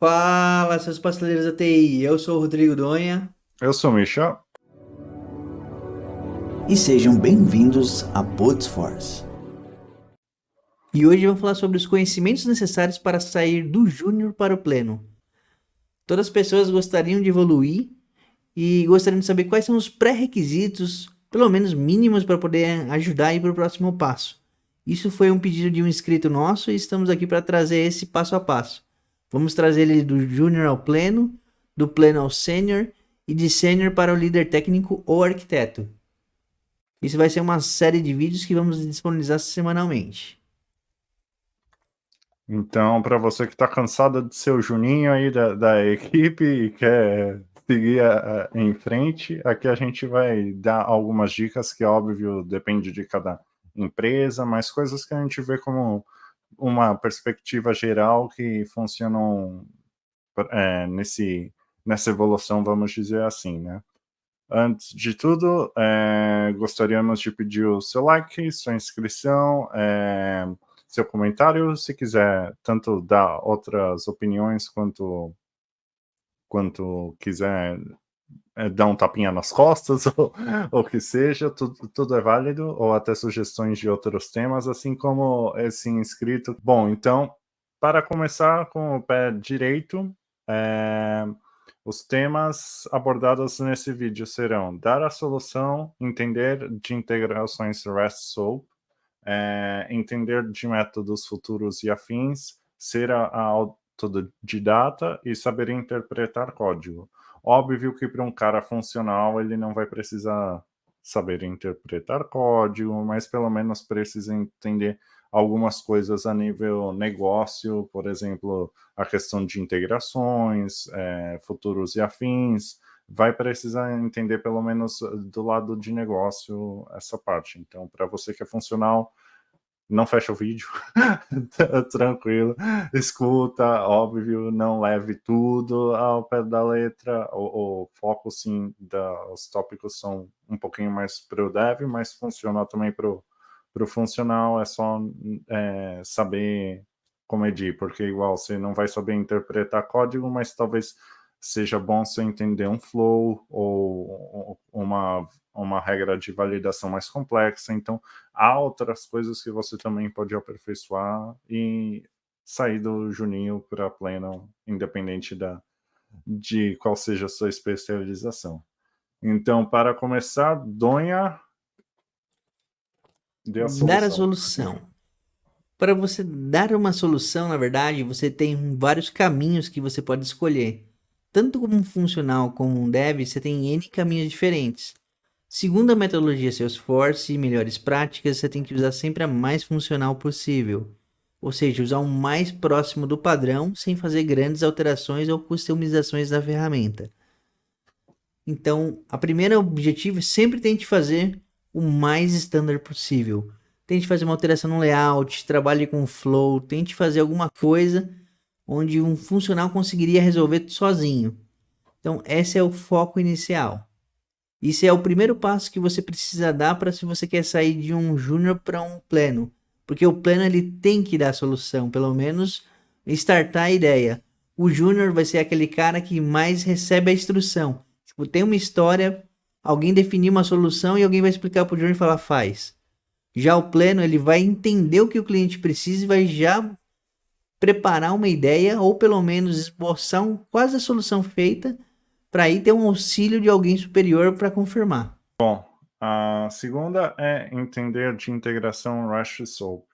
Fala, seus pasteleiros da TI. Eu sou o Rodrigo Donha. Eu sou o Michel. E sejam bem-vindos a Force. E hoje vamos falar sobre os conhecimentos necessários para sair do júnior para o pleno. Todas as pessoas gostariam de evoluir e gostariam de saber quais são os pré-requisitos, pelo menos mínimos, para poder ajudar a ir para o próximo passo. Isso foi um pedido de um inscrito nosso e estamos aqui para trazer esse passo a passo. Vamos trazer ele do júnior ao pleno, do pleno ao sênior e de sênior para o líder técnico ou arquiteto. Isso vai ser uma série de vídeos que vamos disponibilizar semanalmente. Então, para você que está cansado de ser o Juninho aí da equipe e quer seguir em frente, aqui a gente vai dar algumas dicas que, óbvio, depende de cada empresa, mas coisas que a gente vê como uma perspectiva geral que funcionam nessa evolução, vamos dizer assim, né? Antes de tudo, gostaríamos de pedir o seu like, sua inscrição, seu comentário, se quiser tanto dar outras opiniões quanto quiser dar um tapinha nas costas ou o que seja, tudo é válido, ou até sugestões de outros temas, assim como esse inscrito. Bom, então, para começar com o pé direito, os temas abordados nesse vídeo serão dar a solução, entender de integrações REST-SOAP, entender de métodos futuros e afins, ser a autodidata e saber interpretar código. Óbvio que para um cara funcional ele não vai precisar saber interpretar código, mas pelo menos precisa entender algumas coisas a nível negócio, por exemplo, a questão de integrações, futuros e afins, vai precisar entender pelo menos do lado de negócio essa parte. Então, para você que é funcional, não fecha o vídeo, tranquilo, escuta, óbvio, não leve tudo ao pé da letra, o foco sim, os tópicos são um pouquinho mais para o dev, mas funciona também para o funcional, é só saber como medir, porque igual você não vai saber interpretar código, mas talvez seja bom você entender um flow ou uma regra de validação mais complexa, então há outras coisas que você também pode aperfeiçoar e sair do Juninho para pleno, independente de qual seja a sua especialização. Então, para começar, Donha dê a Dar a solução. solução. Para você dar uma solução, na verdade, você tem vários caminhos que você pode escolher. Tanto como um funcional como um dev, você tem N caminhos diferentes. Segundo a metodologia Salesforce e melhores práticas, você tem que usar sempre a mais funcional possível. Ou seja, usar o mais próximo do padrão sem fazer grandes alterações ou customizações da ferramenta. Então, a primeira objetivo é sempre tente fazer o mais standard possível. Tente fazer uma alteração no layout, trabalhe com flow, tente fazer alguma coisa onde um funcional conseguiria resolver sozinho. Então, esse é o foco inicial. Isso é o primeiro passo que você precisa dar para se você quer sair de um júnior para um pleno, porque o pleno ele tem que dar a solução, pelo menos startar a ideia. O júnior vai ser aquele cara que mais recebe a instrução. Tipo, tem uma história, alguém definiu uma solução e alguém vai explicar para o júnior e falar faz. Já o pleno ele vai entender o que o cliente precisa e vai já preparar uma ideia ou pelo menos esboçar quase a solução feita para aí ter um auxílio de alguém superior para confirmar. Bom, a segunda é entender de integração REST SOAP.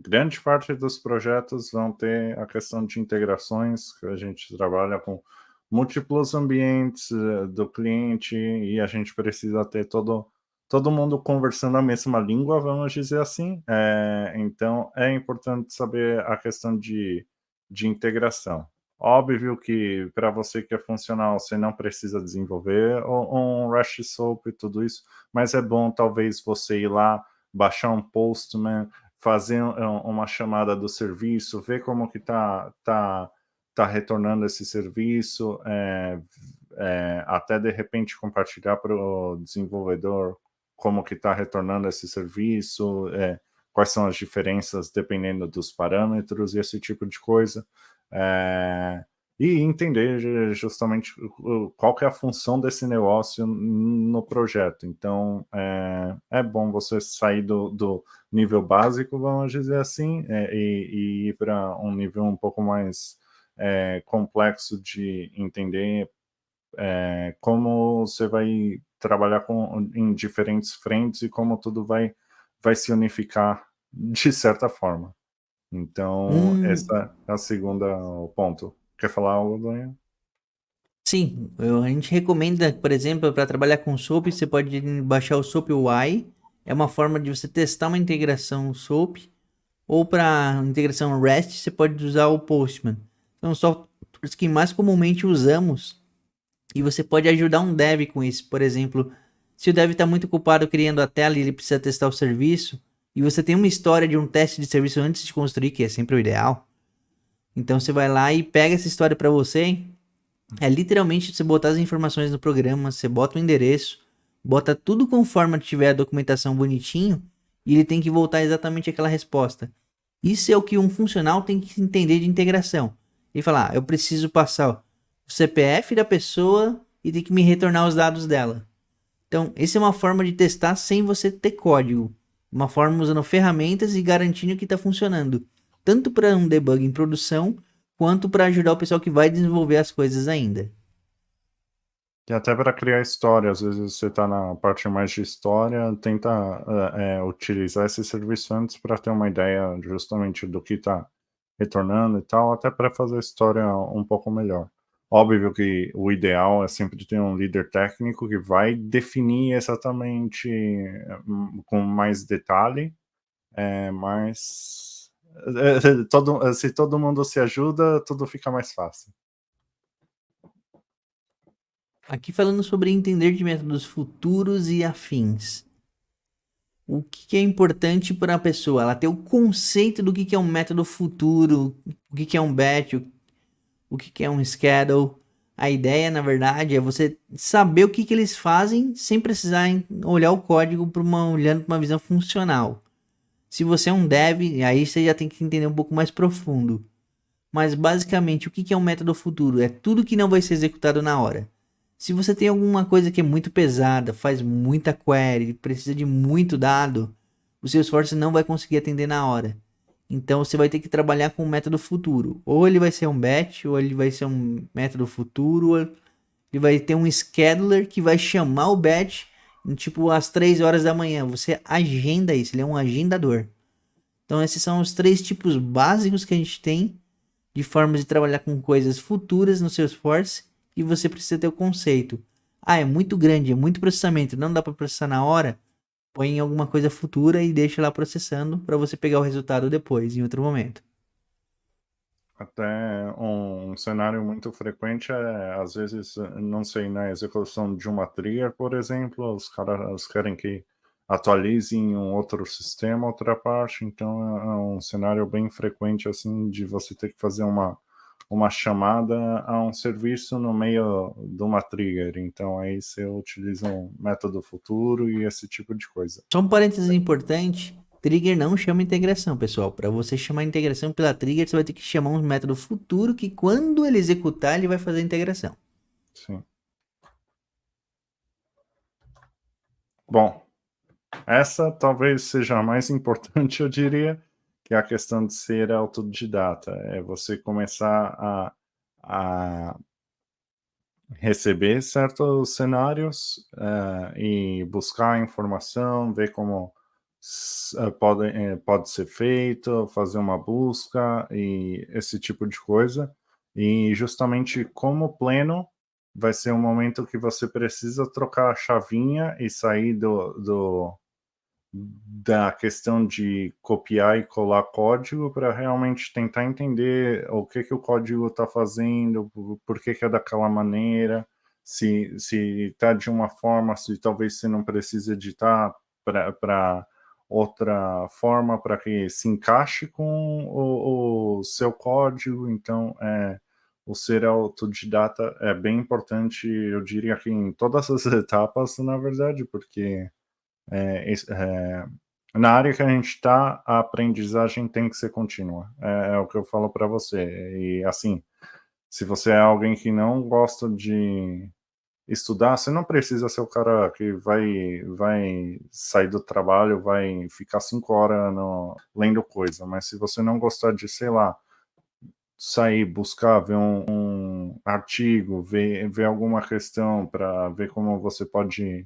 Grande parte dos projetos vão ter a questão de integrações, que a gente trabalha com múltiplos ambientes do cliente e a gente precisa ter todo mundo conversando a mesma língua, vamos dizer assim. Então, é importante saber a questão de integração. Óbvio que para você que é funcional, você não precisa desenvolver um REST SOAP e tudo isso, mas é bom talvez você ir lá, baixar um Postman, fazer uma chamada do serviço, ver como que tá retornando esse serviço, até de repente compartilhar para o desenvolvedor como que está retornando esse serviço, quais são as diferenças dependendo dos parâmetros e esse tipo de coisa. e entender justamente qual que é a função desse negócio no projeto. Então, é bom você sair do nível básico, vamos dizer assim, e ir para um nível um pouco mais complexo de entender como você vai trabalhar em diferentes frentes e como tudo vai se unificar de certa forma. Então, Hum, essa é a segunda ponto. Quer falar algo, Donha? sim, a gente recomenda, por exemplo, para trabalhar com SOAP, você pode baixar o SOAP UI. É uma forma de você testar uma integração SOAP. Ou para integração REST, você pode usar o Postman. São softwares que mais comumente usamos e você pode ajudar um dev com isso. Por exemplo, se o dev está muito ocupado criando a tela e ele precisa testar o serviço, e você tem uma história de um teste de serviço antes de construir, que é sempre o ideal, então você vai lá e pega essa história para você. É literalmente você botar as informações no programa, você bota o endereço, bota tudo conforme tiver a documentação bonitinho, e ele tem que voltar exatamente aquela resposta. Isso é o que um funcional tem que entender de integração. E falar, eu preciso passar o CPF da pessoa e tem que me retornar os dados dela. Então, essa é uma forma de testar sem você ter código. Uma forma usando ferramentas e garantindo que está funcionando. Tanto para um debug em produção, quanto para ajudar o pessoal que vai desenvolver as coisas ainda. E até para criar história, às vezes você está na parte mais de história, tenta utilizar esse serviço antes para ter uma ideia justamente do que está retornando e tal, até para fazer a história um pouco melhor. Óbvio que o ideal é sempre ter um líder técnico que vai definir exatamente com mais detalhe, mas se todo mundo se ajuda, tudo fica mais fácil. Aqui falando sobre entender de métodos futuros e afins. O que é importante para a pessoa? Ela ter o conceito do que é um método futuro, o que é um batch, o que é um schedule. A ideia, na verdade, é você saber o que eles fazem sem precisar olhar o código olhando para uma visão funcional. Se você é um dev, aí você já tem que entender um pouco mais profundo. Mas basicamente, o que é um método futuro? É tudo que não vai ser executado na hora. Se você tem alguma coisa que é muito pesada, faz muita query, precisa de muito dado, o seu Salesforce não vai conseguir atender na hora. Então você vai ter que trabalhar com um método futuro. Ou ele vai ser um batch, ou ele vai ser um método futuro, ou ele vai ter um scheduler que vai chamar o batch em tipo às 3 horas da manhã. Você agenda isso, ele é um agendador. Então esses são os três tipos básicos que a gente tem de formas de trabalhar com coisas futuras no Salesforce e você precisa ter o conceito. Ah, é muito grande, é muito processamento, não dá para processar na hora. Põe em alguma coisa futura e deixa lá processando para você pegar o resultado depois, em outro momento. Até um cenário muito frequente às vezes, não sei, na execução de uma trigger, por exemplo, os caras querem que atualize em um outro sistema, outra parte, então é um cenário bem frequente, assim, de você ter que fazer uma chamada a um serviço no meio de uma trigger, então aí você utiliza um método futuro e esse tipo de coisa. Só um parênteses importante, trigger não chama integração, pessoal. Para você chamar integração pela trigger, você vai ter que chamar um método futuro que quando ele executar, ele vai fazer a integração. Sim. Bom, essa talvez seja a mais importante, eu diria, que é a questão de ser autodidata. É você começar a receber certos cenários e buscar informação, ver como pode ser feito, fazer uma busca e esse tipo de coisa. E justamente como pleno, vai ser um momento que você precisa trocar a chavinha e sair da questão de copiar e colar código para realmente tentar entender o que o código está fazendo, por que é daquela maneira, se está de uma forma, se talvez você não precise editar para outra forma para que se encaixe com o seu código. Então, o ser autodidata é bem importante, eu diria que em todas as etapas, na verdade, porque na área que a gente está, a aprendizagem tem que ser contínua. É o que eu falo para você. E assim, Se você é alguém que não gosta de estudar, você não precisa ser o cara que vai sair do trabalho, vai ficar 5 horas lendo coisa, mas se você não gostar de, sei lá, sair, buscar, ver um artigo, ver alguma questão para ver como você pode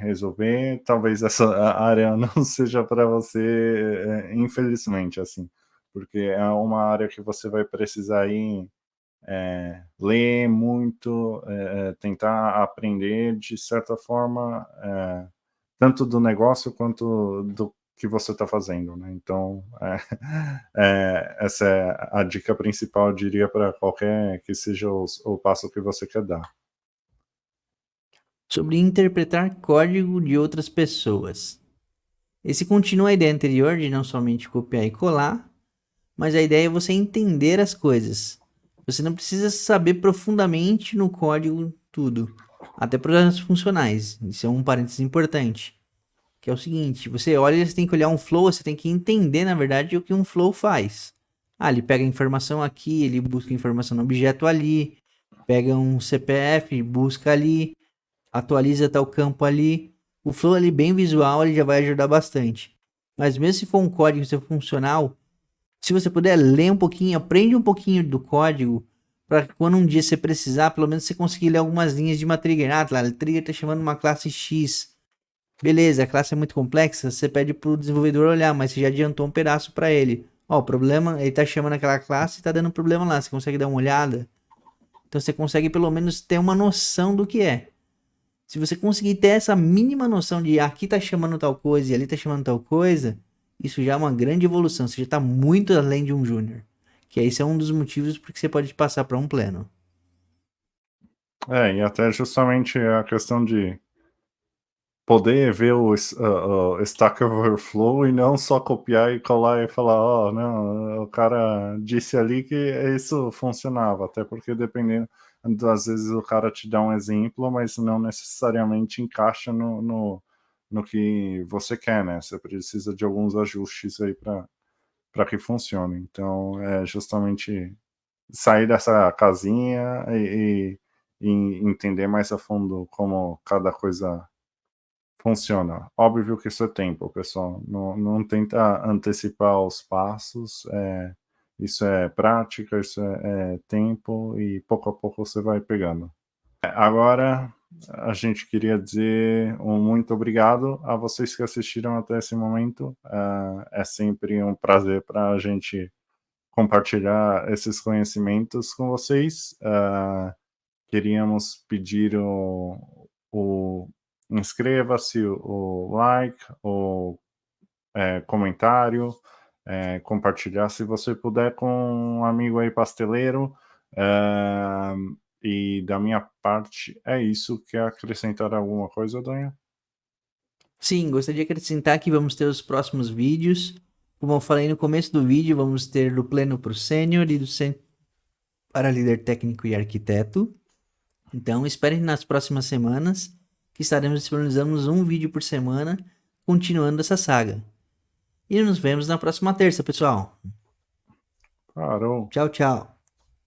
resolver, talvez essa área não seja para você, infelizmente, assim, porque é uma área que você vai precisar ir ler muito, tentar aprender de certa forma, tanto do negócio quanto do que você está fazendo, né? Então, essa é a dica principal, eu diria, para qualquer que seja o passo que você quer dar. Sobre interpretar código de outras pessoas. Esse continua a ideia anterior de não somente copiar e colar, mas a ideia é você entender as coisas. Você não precisa saber profundamente no código tudo, até programas funcionais. Isso é um parênteses importante, que é o seguinte: você olha e você tem que olhar um flow, você tem que entender, na verdade, o que um flow faz. Ah, ele pega informação aqui, ele busca informação no objeto ali, pega um CPF, busca ali, atualiza tal campo ali. O flow ali bem visual, ele já vai ajudar bastante. Mas mesmo se for um código ser funcional, se você puder ler um pouquinho, aprende um pouquinho do código, para que quando um dia você precisar, pelo menos você conseguir ler algumas linhas de uma trigger. Ah, lá, a trigger está chamando uma classe X. Beleza, a classe é muito complexa, você pede pro desenvolvedor olhar, mas você já adiantou um pedaço para ele. Ó, o problema, ele tá chamando aquela classe e tá dando problema lá, você consegue dar uma olhada? Então você consegue pelo menos ter uma noção do que é. Se você conseguir ter essa mínima noção de aqui tá chamando tal coisa e ali tá chamando tal coisa, isso já é uma grande evolução, você já tá muito além de um júnior. Que esse é um dos motivos porque você pode passar para um pleno. E até justamente a questão de poder ver o Stack Overflow e não só copiar e colar e falar, ó, não, o cara disse ali que isso funcionava, até porque dependendo, às vezes o cara te dá um exemplo, mas não necessariamente encaixa no que você quer, né? Você precisa de alguns ajustes aí para que funcione. Então, é justamente sair dessa casinha e entender mais a fundo como cada coisa funciona. Óbvio que isso é tempo, pessoal. Não tenta antecipar os passos. Isso é prática, isso é tempo e pouco a pouco você vai pegando. Agora, a gente queria dizer um muito obrigado a vocês que assistiram até esse momento. É sempre um prazer para a gente compartilhar esses conhecimentos com vocês. Queríamos pedir o inscreva-se, o like, o comentário, compartilhar se você puder com um amigo aí pasteleiro. E da minha parte é isso. Quer acrescentar alguma coisa, Donha? Sim, gostaria de acrescentar que vamos ter os próximos vídeos. Como eu falei no começo do vídeo, vamos ter do pleno para o sênior e do sênior para líder técnico e arquiteto. Então, esperem nas próximas semanas que estaremos disponibilizando um vídeo por semana, continuando essa saga. E nos vemos na próxima terça, pessoal. Parou. Tchau, tchau.